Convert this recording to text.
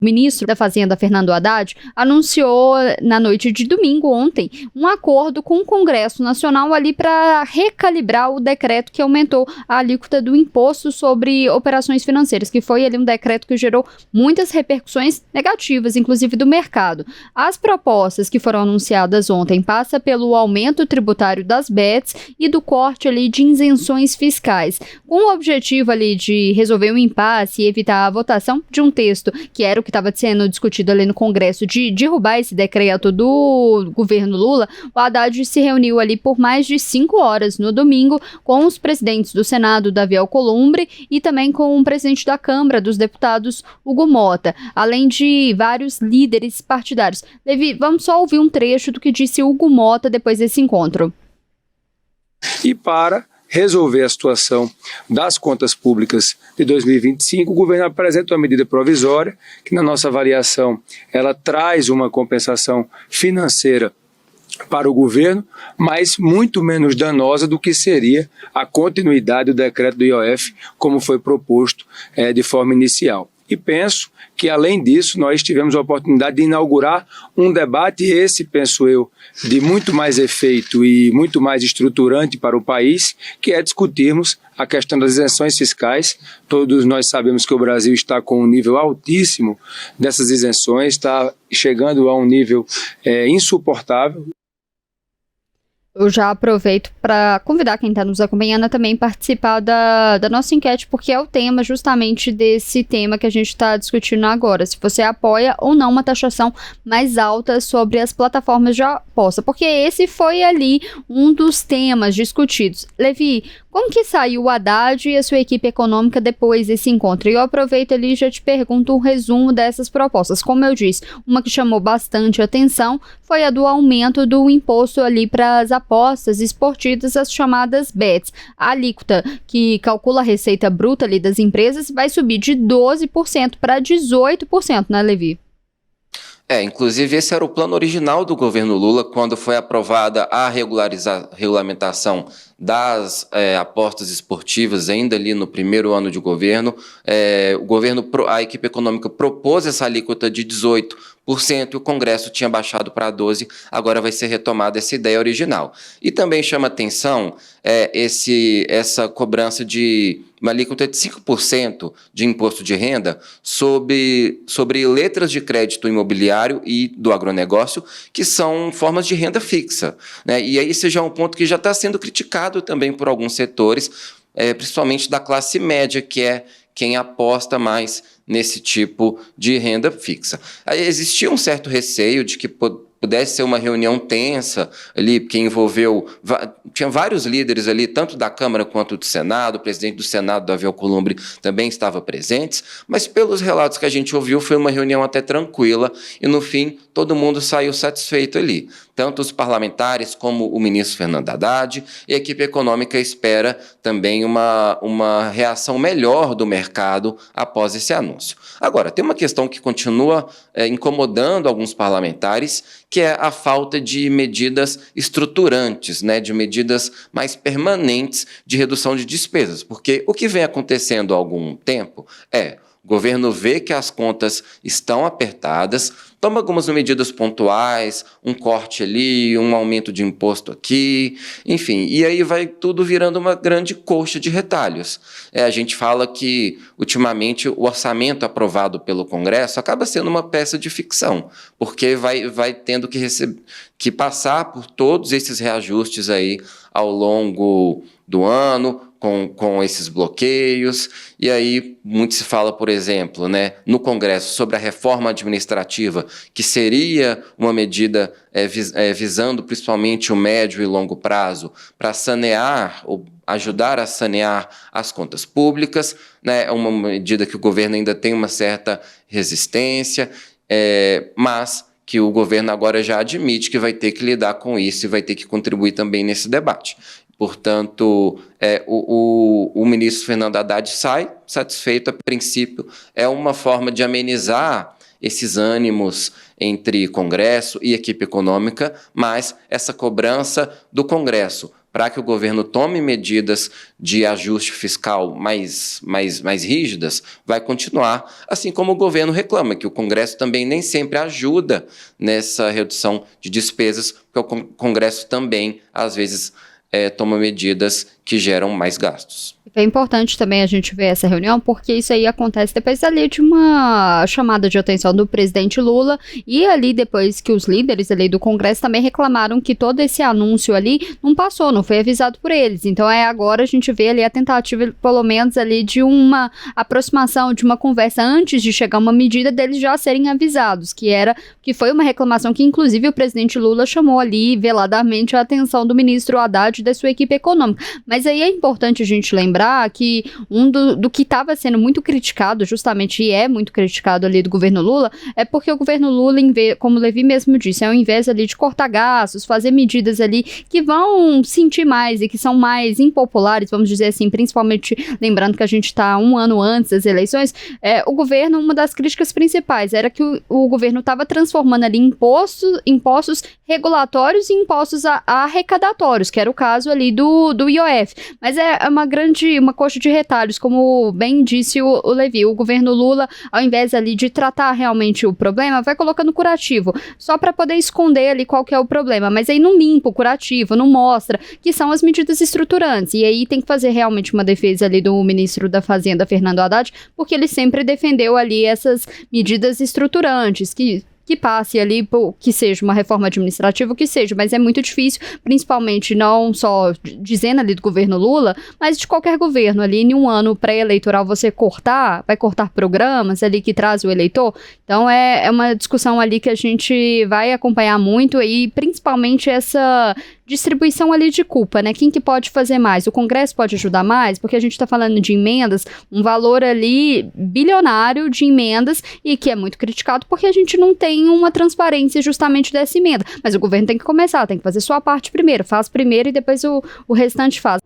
O ministro da Fazenda, Fernando Haddad, anunciou na noite de domingo, ontem, um acordo com o Congresso Nacional ali para recalibrar o decreto que aumentou a alíquota do imposto sobre operações financeiras, que foi ali um decreto que gerou muitas repercussões negativas, inclusive do mercado. As propostas que foram anunciadas ontem passam pelo aumento tributário das bets e do corte ali de isenções fiscais, com o objetivo ali de resolver o impasse e evitar a votação de um texto que era o que estava sendo discutido ali no Congresso de derrubar esse decreto do governo Lula. O Haddad se reuniu ali por mais de 5 horas no domingo com os presidentes do Senado, Davi Alcolumbre, e também com o presidente da Câmara dos Deputados, Hugo Mota, além de vários líderes partidários. Levi, vamos só ouvir um trecho do que disse Hugo Mota depois desse encontro. E para resolver a situação das contas públicas de 2025, o governo apresenta uma medida provisória que, na nossa avaliação, ela traz uma compensação financeira para o governo, mas muito menos danosa do que seria a continuidade do decreto do IOF, como foi proposto de forma inicial. E penso que, além disso, nós tivemos a oportunidade de inaugurar um debate, esse, penso eu, de muito mais efeito e muito mais estruturante para o país, que é discutirmos a questão das isenções fiscais. Todos nós sabemos que o Brasil está com um nível altíssimo dessas isenções, está chegando a um nível insuportável. Eu já aproveito para convidar quem está nos acompanhando a também participar da nossa enquete, porque é o tema justamente desse tema que a gente está discutindo agora. Se você apoia ou não uma taxação mais alta sobre as plataformas de aposta, porque esse foi ali um dos temas discutidos. Levi, como que saiu o Haddad e a sua equipe econômica depois desse encontro? E eu aproveito ali e já te pergunto um resumo dessas propostas. Como eu disse, uma que chamou bastante atenção foi a do aumento do imposto ali para as apostas esportivas, as chamadas bets. A alíquota, que calcula a receita bruta ali das empresas, vai subir de 12% para 18%, né, Levi? Inclusive esse era o plano original do governo Lula quando foi aprovada a regulamentação das apostas esportivas, ainda ali no primeiro ano de governo. A equipe econômica propôs essa alíquota de 18%, e o Congresso tinha baixado para 12%, agora vai ser retomada essa ideia original. E também chama atenção essa cobrança de uma alíquota de 5% de imposto de renda sobre letras de crédito imobiliário e do agronegócio, que são formas de renda fixa, né? E aí esse já é um ponto que já está sendo criticado também por alguns setores, principalmente da classe média, que é quem aposta mais nesse tipo de renda fixa. Aí existia um certo receio de que pudesse ser uma reunião tensa ali, que envolveu... Tinha vários líderes ali, tanto da Câmara quanto do Senado. O presidente do Senado, Davi Alcolumbre, também estava presente, mas pelos relatos que a gente ouviu, foi uma reunião até tranquila e, no fim, todo mundo saiu satisfeito ali. Tanto os parlamentares como o ministro Fernando Haddad, e a equipe econômica espera também uma reação melhor do mercado após esse anúncio. Agora, tem uma questão que continua incomodando alguns parlamentares, que é a falta de medidas estruturantes, né, de medidas mais permanentes de redução de despesas, porque o que vem acontecendo há algum tempo o governo vê que as contas estão apertadas, toma algumas medidas pontuais, um corte ali, um aumento de imposto aqui, enfim, e aí vai tudo virando uma grande coxa de retalhos. A gente fala que, ultimamente, o orçamento aprovado pelo Congresso acaba sendo uma peça de ficção, porque vai tendo que passar por todos esses reajustes aí ao longo do ano, com esses bloqueios, e aí muito se fala, por exemplo, né, no Congresso sobre a reforma administrativa, que seria uma medida visando principalmente o médio e longo prazo para sanear ou ajudar a sanear as contas públicas, né, é uma medida que o governo ainda tem uma certa resistência, mas que o governo agora já admite que vai ter que lidar com isso e vai ter que contribuir também nesse debate. Portanto, o ministro Fernando Haddad sai satisfeito a princípio. É uma forma de amenizar esses ânimos entre Congresso e equipe econômica, mas essa cobrança do Congresso para que o governo tome medidas de ajuste fiscal mais rígidas, vai continuar, assim como o governo reclama, que o Congresso também nem sempre ajuda nessa redução de despesas, porque o Congresso também, às vezes, toma medidas que geram mais gastos. É importante também a gente ver essa reunião, porque isso aí acontece depois ali de uma chamada de atenção do presidente Lula, e ali depois que os líderes ali do Congresso também reclamaram que todo esse anúncio ali não passou, não foi avisado por eles. Então agora a gente vê ali a tentativa, pelo menos ali, de uma aproximação, de uma conversa antes de chegar uma medida deles já serem avisados, que foi uma reclamação que inclusive o presidente Lula chamou ali veladamente a atenção do ministro Haddad e da sua equipe econômica. Mas aí é importante a gente lembrar que do que estava sendo muito criticado, justamente, e é muito criticado ali do governo Lula, é porque o governo Lula, como o Levi mesmo disse, ao invés ali de cortar gastos, fazer medidas ali que vão sentir mais e que são mais impopulares, vamos dizer assim, principalmente lembrando que a gente está um ano antes das eleições, o governo, uma das críticas principais era que o governo estava transformando ali impostos regulatórios em impostos arrecadatórios, que era o caso ali do IOF. Mas é uma coxa de retalhos, como bem disse o Levi. O governo Lula, ao invés ali de tratar realmente o problema, vai colocando curativo, só para poder esconder ali qual que é o problema, mas aí não limpa o curativo, não mostra que são as medidas estruturantes, e aí tem que fazer realmente uma defesa ali do ministro da Fazenda, Fernando Haddad, porque ele sempre defendeu ali essas medidas estruturantes, que passe ali, que seja uma reforma administrativa, o que seja, mas é muito difícil, principalmente não só dizendo ali do governo Lula, mas de qualquer governo ali, em um ano pré-eleitoral você vai cortar programas ali que traz o eleitor. Então é uma discussão ali que a gente vai acompanhar muito, e principalmente essa distribuição ali de culpa, né? Quem que pode fazer mais? O Congresso pode ajudar mais? Porque a gente está falando de emendas, um valor ali bilionário de emendas, e que é muito criticado porque a gente não tem uma transparência justamente dessa emenda. Mas o governo tem que começar, tem que fazer sua parte primeiro, faz primeiro e depois o restante faz.